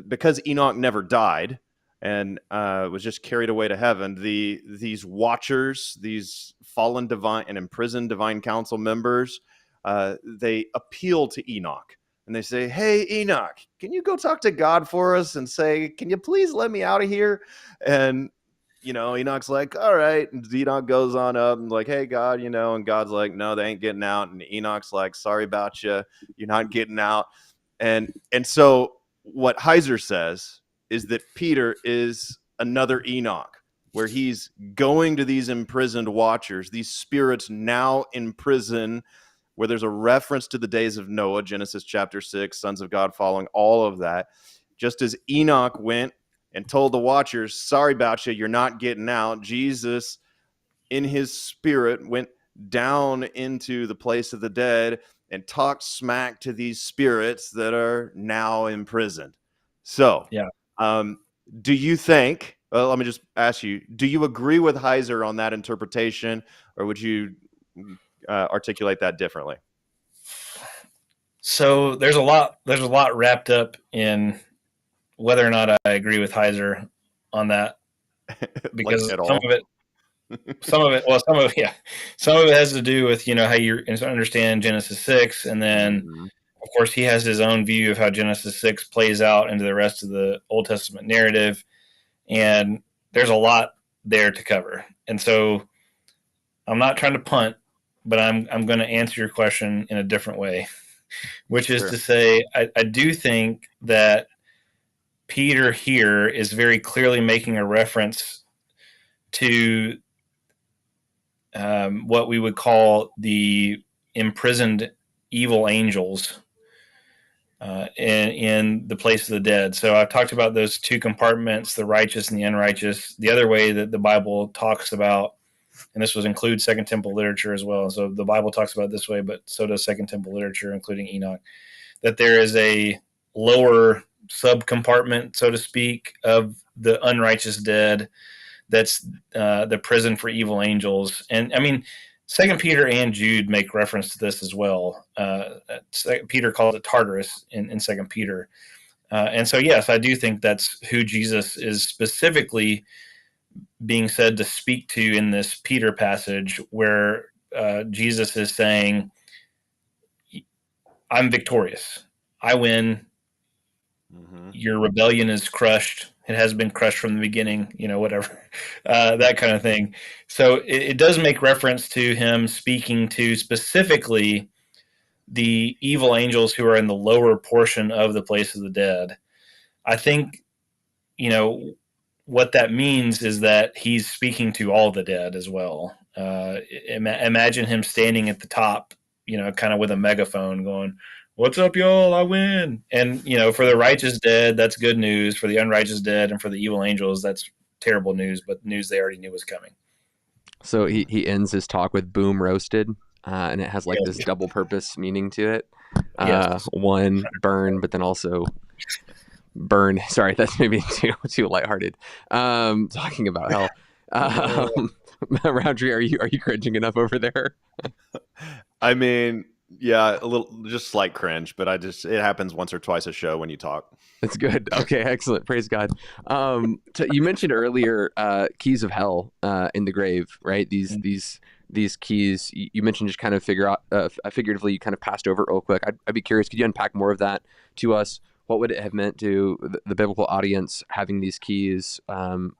because Enoch never died and was just carried away to heaven, these watchers, these fallen divine and imprisoned divine council members, they appeal to Enoch, and they say, hey, Enoch, can you go talk to God for us and say, can you please let me out of here? And Enoch's like, all right. And Enoch goes on up and like, hey, God, and God's like, no, they ain't getting out. And Enoch's like, sorry about you. You're not getting out. And so what Heiser says is that Peter is another Enoch, where he's going to these imprisoned watchers, these spirits now in prison, where there's a reference to the days of Noah, Genesis chapter 6, sons of God following, all of that. Just as Enoch went and told the watchers, sorry about you, you're not getting out, Jesus, in his spirit, went down into the place of the dead and talked smack to these spirits that are now imprisoned. So, Yeah. do you think, well, let me just ask you, do you agree with Heiser on that interpretation, or would you articulate that differently? So there's a lot wrapped up in whether or not I agree with Heiser on that, because Like at all? some of it has to do with, how you understand Genesis 6, and then Mhm. of course he has his own view of how Genesis 6 plays out into the rest of the Old Testament narrative, and there's a lot there to cover. And so I'm not trying to punt, but I'm going to answer your question in a different way, which is to say, I do think that Peter here is very clearly making a reference to what we would call the imprisoned evil angels in the place of the dead. So I've talked about those two compartments, the righteous and the unrighteous. The other way that the Bible talks about, and this would include Second Temple literature as well. So the Bible talks about it this way, but so does Second Temple literature, including Enoch, that there is a lower subcompartment, so to speak, of the unrighteous dead. That's the prison for evil angels. And I mean, Second Peter and Jude make reference to this as well. Peter calls it Tartarus in Second Peter. And so, yes, I do think that's who Jesus is specifically being said to speak to in this Peter passage, where Jesus is saying, I'm victorious. I win. Mm-hmm. Your rebellion is crushed. It has been crushed from the beginning, whatever, that kind of thing. So it does make reference to him speaking to specifically the evil angels who are in the lower portion of the place of the dead. I think, what that means is that he's speaking to all the dead as well. Imagine him standing at the top, kind of with a megaphone going, what's up, y'all? I win. And, for the righteous dead, that's good news. For the unrighteous dead and for the evil angels, that's terrible news, but news they already knew was coming. So he ends his talk with boom roasted, and it has this double purpose meaning to it. One, burn, but then also burn. Sorry, that's maybe too lighthearted. Talking about hell. Roundtree, are you cringing enough over there? I mean, yeah, a little, just slight cringe, but it happens once or twice a show when you talk. That's good. Okay, excellent. Praise God. You mentioned earlier keys of hell in the grave, right? These keys. You mentioned just kind of figuratively. You kind of passed over it real quick. I'd be curious. Could you unpack more of that to us? What would it have meant to the biblical audience having these keys? Unpack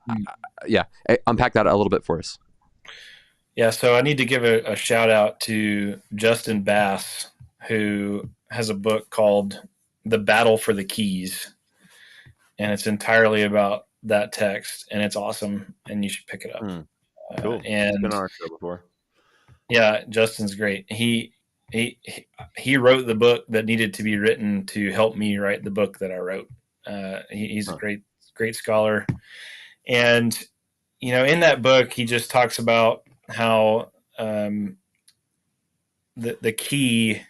that a little bit for us. Yeah, so I need to give a shout out to Justin Bass, who has a book called The Battle for the Keys, and it's entirely about that text, and it's awesome, and you should pick it up. Cool. And he's been on our show before. Yeah, Justin's great. He wrote the book that needed to be written to help me write the book that I wrote. He's a great scholar, and in that book, he just talks about how the key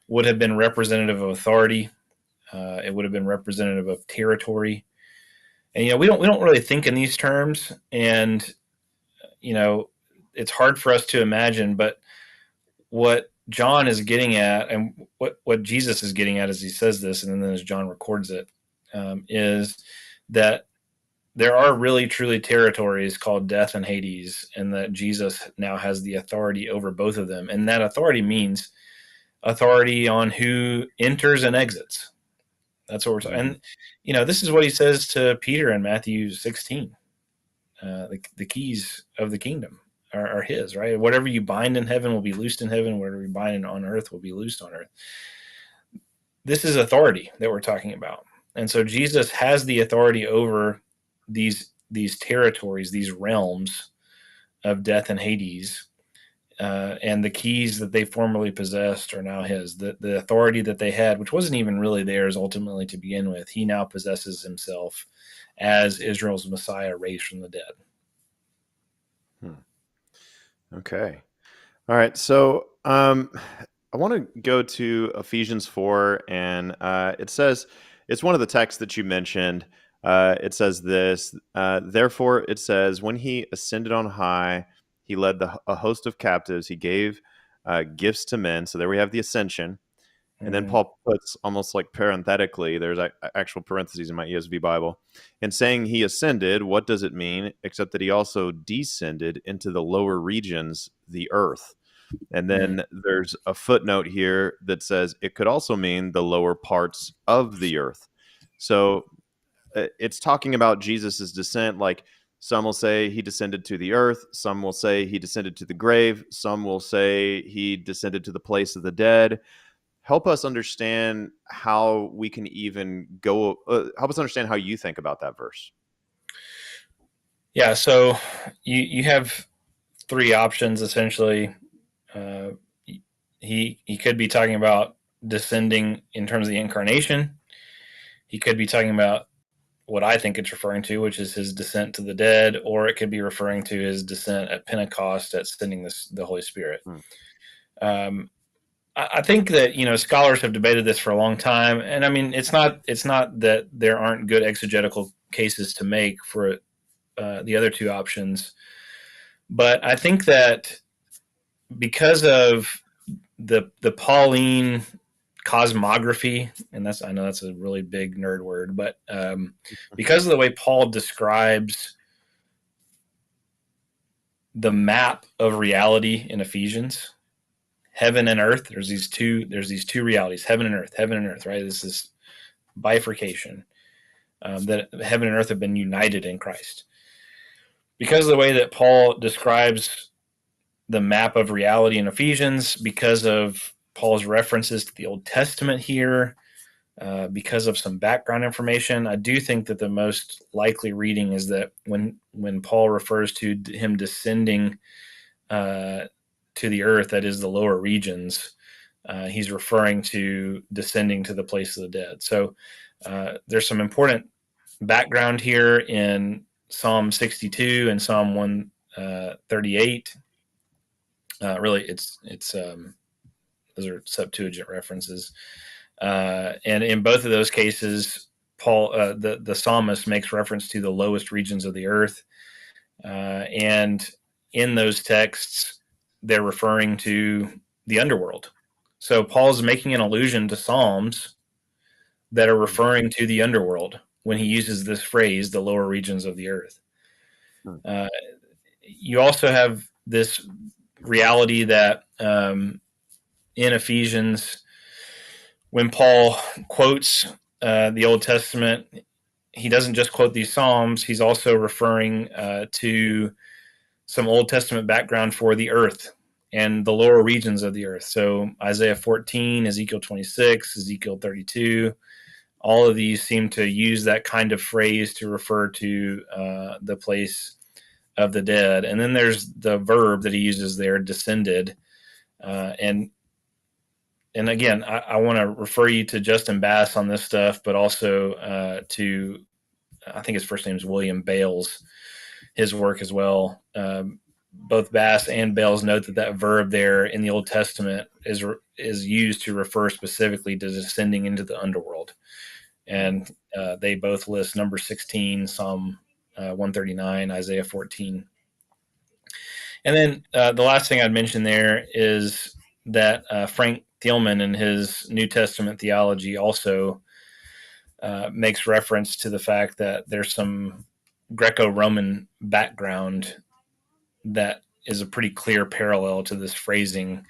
would have been representative of authority. It would have been representative of territory. And we don't really think in these terms, and it's hard for us to imagine. But what John is getting at, and what Jesus is getting at as he says this, and then as John records it, is that there are really truly territories called death and Hades, and that Jesus now has the authority over both of them. And that authority means authority on who enters and exits. That's what we're talking. And, this is what he says to Peter in Matthew 16. The keys of the kingdom are his, right? Whatever you bind in heaven will be loosed in heaven. Whatever you bind on earth will be loosed on earth. This is authority that we're talking about. And so Jesus has the authority over these territories, these realms of death and Hades. and the keys that they formerly possessed are now his. The authority that they had, which wasn't even really theirs ultimately to begin with, he now possesses himself as Israel's Messiah raised from the dead. Okay. All right. So I want to go to Ephesians 4, and it says, it's one of the texts that you mentioned. It says this, therefore it says, when he ascended on high, he led a host of captives. He gave gifts to men. So there we have the ascension. And then Paul puts almost like parenthetically, there's actual parentheses in my ESV Bible. In saying he ascended, what does it mean? Except that he also descended into the lower regions, the earth. And then there's a footnote here that says it could also mean the lower parts of the earth. So it's talking about Jesus's descent. Like some will say he descended to the earth. Some will say he descended to the grave. Some will say he descended to the place of the dead. Help us understand how we can even go. Help us understand how you think about that verse. Yeah, so you have three options essentially. He could be talking about descending in terms of the incarnation. He could be talking about what I think it's referring to, which is his descent to the dead, or it could be referring to his descent at Pentecost at sending the Holy Spirit. I think that scholars have debated this for a long time, and I mean it's not that there aren't good exegetical cases to make for the other two options, but I think that because of the Pauline cosmography, and I know that's a really big nerd word, but because of the way Paul describes the map of reality in Ephesians, heaven and earth, there's these two realities, heaven and earth, right? This is bifurcation, that heaven and earth have been united in Christ. Because of the way that Paul describes the map of reality in Ephesians, because of Paul's references to the Old Testament here, because of some background information, I do think that the most likely reading is that when Paul refers to him descending to the earth, that is the lower regions, he's referring to descending to the place of the dead. So there's some important background here in Psalm 62 and Psalm 138. Really, it's those are Septuagint references, and in both of those cases, Paul, the psalmist, makes reference to the lowest regions of the earth, and in those texts, they're referring to the underworld. So Paul's making an allusion to Psalms that are referring to the underworld when he uses this phrase, the lower regions of the earth. You also have this reality that in Ephesians, when Paul quotes the Old Testament, he doesn't just quote these Psalms, he's also referring to some Old Testament background for the earth and the lower regions of the earth. So Isaiah 14, Ezekiel 26, Ezekiel 32, all of these seem to use that kind of phrase to refer to the place of the dead. And then there's the verb that he uses there, descended. And again, I want to refer you to Justin Bass on this stuff, but also to, I think his first name is William Bales, his work as well. Both Bass and Bales note that verb there in the Old Testament is used to refer specifically to descending into the underworld. And they both list number 16, Psalm 139, Isaiah 14. And then the last thing I'd mention there is that Frank Thielman in his New Testament theology also makes reference to the fact that there's some Greco-Roman background that is a pretty clear parallel to this phrasing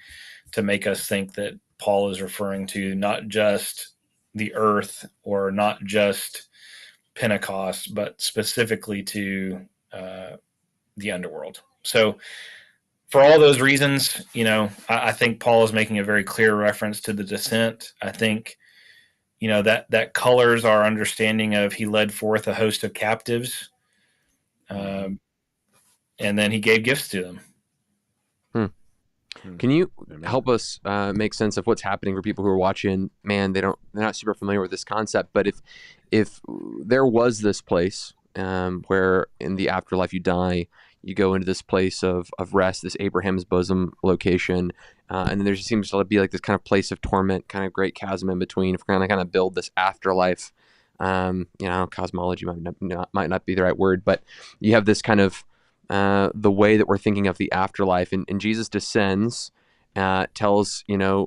to make us think that Paul is referring to not just the earth or not just Pentecost, but specifically to the underworld. So for all those reasons, I think Paul is making a very clear reference to the descent. I think, that colors our understanding of he led forth a host of captives, and then he gave gifts to them. Can you Amen. help us make sense of what's happening for people who are watching? Man, they're not super familiar with this concept, but if there was this place where in the afterlife you die, you go into this place of rest, this Abraham's bosom location, and then there seems to be like this kind of place of torment, kind of great chasm in between. If we're going to kind of build this afterlife, cosmology might not be the right word, but you have this kind of the way that we're thinking of the afterlife, and Jesus descends, tells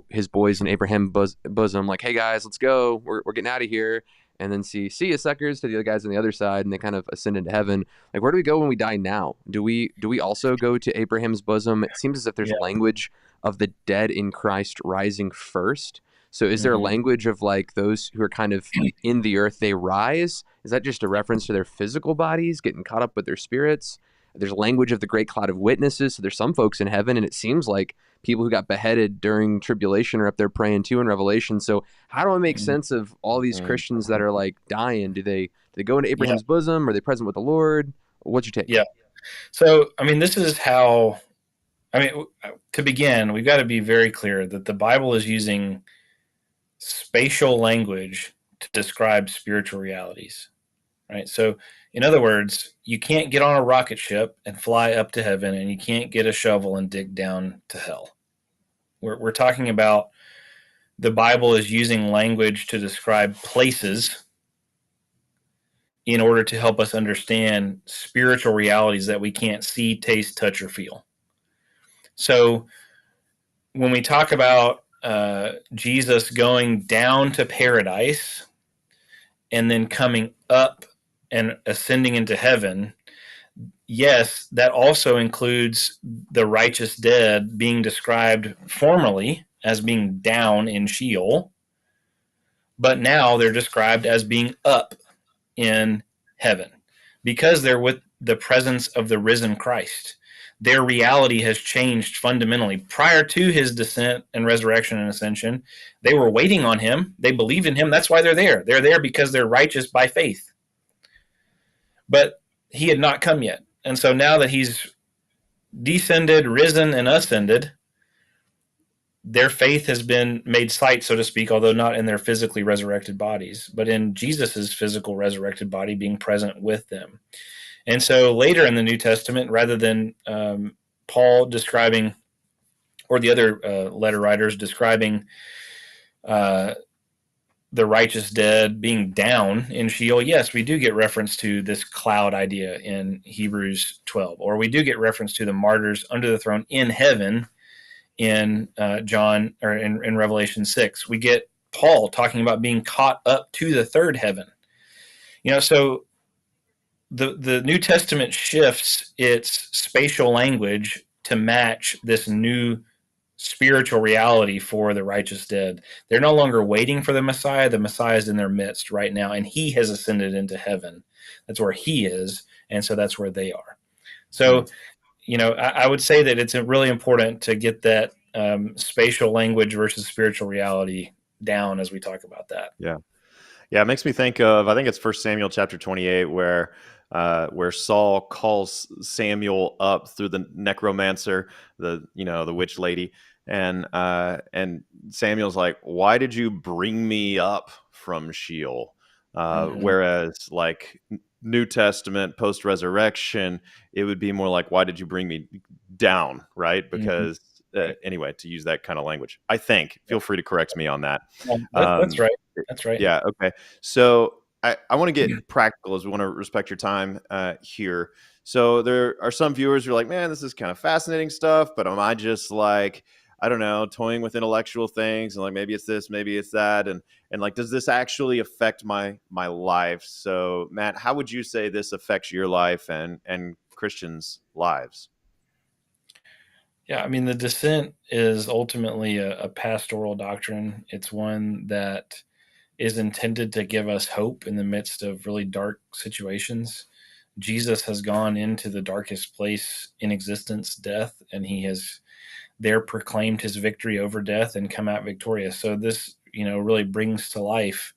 his boys in Abraham's bosom, like, "Hey guys, let's go. We're getting out of here." And then see you suckers to the other guys on the other side, and they kind of ascend into heaven. Like, where do we go when we die now? Do we also go to Abraham's bosom? It seems as if there's language of the dead in Christ rising first. So is there a language of like those who are kind of in the earth, they rise? Is that just a reference to their physical bodies getting caught up with their spirits? There's language of the great cloud of witnesses. So there's some folks in heaven, and it seems like people who got beheaded during tribulation are up there praying too in Revelation. So how do I make sense of all these Christians that are like dying? Do they go into Abraham's bosom? Are they present with the Lord? What's your take? Yeah. So, I mean, this is how, to begin, we've got to be very clear that the Bible is using spatial language to describe spiritual realities, right? So, in other words, you can't get on a rocket ship and fly up to heaven, and you can't get a shovel and dig down to hell. We're talking about the Bible is using language to describe places in order to help us understand spiritual realities that we can't see, taste, touch, or feel. So when we talk about Jesus going down to paradise and then coming up and ascending into heaven, yes, that also includes the righteous dead being described formerly as being down in Sheol, but now they're described as being up in heaven because they're with the presence of the risen Christ. Their reality has changed fundamentally. Prior to his descent and resurrection and ascension, they were waiting on him. They believed in him. That's why they're there. They're there because they're righteous by faith. But he had not come yet. And so now that he's descended, risen, and ascended, their faith has been made sight, so to speak, although not in their physically resurrected bodies, but in Jesus's physical resurrected body being present with them. And so later in the New Testament, rather than Paul describing, or the other letter writers describing the righteous dead being down in Sheol, yes, we do get reference to this cloud idea in Hebrews 12, or we do get reference to the martyrs under the throne in heaven in John, or in Revelation 6. We get Paul talking about being caught up to the third heaven. So the New Testament shifts its spatial language to match this new spiritual reality for the righteous dead. They're no longer waiting for the Messiah. The Messiah is in their midst right now, and he has ascended into heaven. That's where he is, and so that's where they are. So, I would say that it's really important to get that spatial language versus spiritual reality down as we talk about that. Yeah. It makes me think of, I think it's 1 Samuel chapter 28, where Saul calls Samuel up through the necromancer, the witch lady, and Samuel's like, "Why did you bring me up from Sheol?" Whereas like New Testament post resurrection, it would be more like, "Why did you bring me down?" Right? Because anyway, to use that kind of language, I think. Feel free to correct me on that. That's right. That's right. Yeah. Okay. So I want to get practical, as we want to respect your time here. So there are some viewers who are like, "Man, this is kind of fascinating stuff, but am I just like, I don't know, toying with intellectual things, and like maybe it's this, maybe it's that, and like, does this actually affect my life?" So Matt, how would you say this affects your life and Christians' lives? Yeah, I mean, the descent is ultimately a pastoral doctrine. It's one that is intended to give us hope in the midst of really dark situations. Jesus has gone into the darkest place in existence, death, and he has there proclaimed his victory over death and come out victorious. So this, really brings to life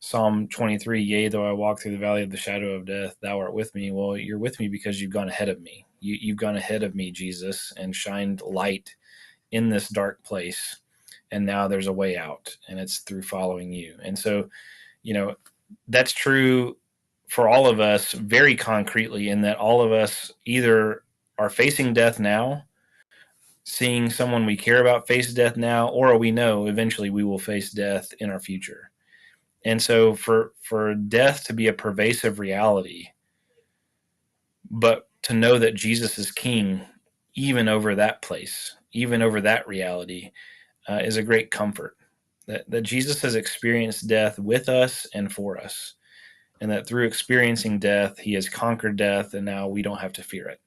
Psalm 23, "Yea, though I walk through the valley of the shadow of death, thou art with me." Well, you're with me because you've gone ahead of me. You've gone ahead of me, Jesus, and shined light in this dark place, and now there's a way out, and it's through following you. And so, that's true for all of us very concretely, in that all of us either are facing death now, seeing someone we care about face death now, or we know eventually we will face death in our future. And so for death to be a pervasive reality, but to know that Jesus is king even over that place, even over that reality, is a great comfort. That Jesus has experienced death with us and for us, and that through experiencing death, he has conquered death, and now we don't have to fear it.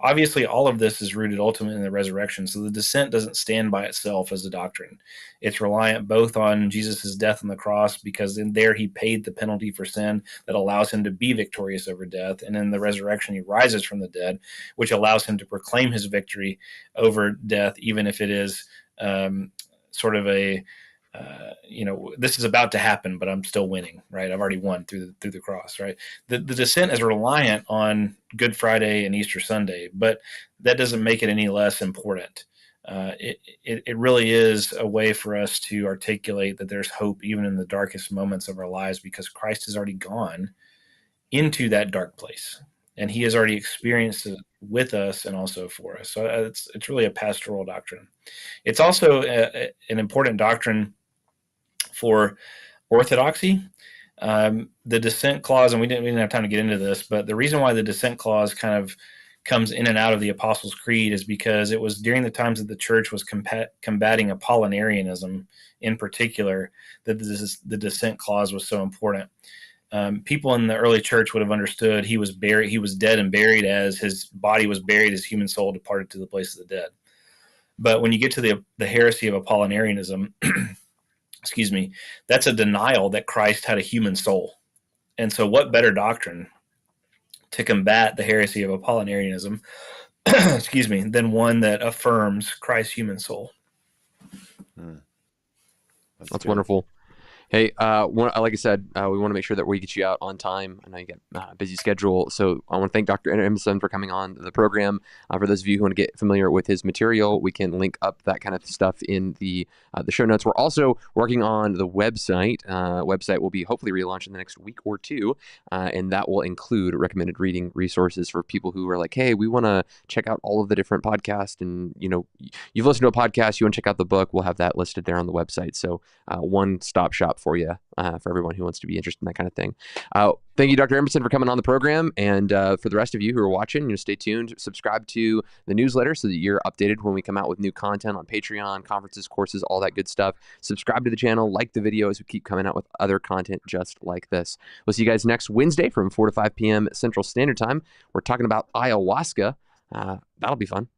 Obviously, all of this is rooted ultimately in the resurrection, so the descent doesn't stand by itself as a doctrine. It's reliant both on Jesus' death on the cross, because in there he paid the penalty for sin that allows him to be victorious over death, and in the resurrection he rises from the dead, which allows him to proclaim his victory over death, even if it is sort of a this is about to happen, but I'm still winning, right? I've already won through the cross, right? The descent is reliant on Good Friday and Easter Sunday, but that doesn't make it any less important. It really is a way for us to articulate that there's hope even in the darkest moments of our lives, because Christ has already gone into that dark place, and he has already experienced it with us and also for us. So it's really a pastoral doctrine. It's also an important doctrine for orthodoxy. The descent clause, and we didn't have time to get into this, but the reason why the descent clause kind of comes in and out of the Apostles' Creed is because it was during the times that the church was combating Apollinarianism in particular that the descent clause was so important. People in the early church would have understood he was dead and buried, as his body was buried, his human soul departed to the place of the dead. But when you get to the heresy of Apollinarianism, excuse me, that's a denial that Christ had a human soul. And so what better doctrine to combat the heresy of Apollinarianism, excuse me, than one that affirms Christ's human soul? That's wonderful. Hey, like I said, we want to make sure that we get you out on time. I know you got a busy schedule, so I want to thank Dr. Emerson for coming on the program. For those of you who want to get familiar with his material, we can link up that kind of stuff in the show notes. We're also working on the website. Website will be hopefully relaunched in the next week or two, and that will include recommended reading resources for people who are like, hey, we want to check out all of the different podcasts, and you've listened to a podcast, you want to check out the book. We'll have that listed there on the website. So one-stop shop for you, for everyone who wants to be interested in that kind of thing. Thank you, Dr. Emerson, for coming on the program. And for the rest of you who are watching, stay tuned. Subscribe to the newsletter so that you're updated when we come out with new content on Patreon, conferences, courses, all that good stuff. Subscribe to the channel, like the video as we keep coming out with other content just like this. We'll see you guys next Wednesday from 4 to 5 p.m. Central Standard Time. We're talking about ayahuasca. That'll be fun.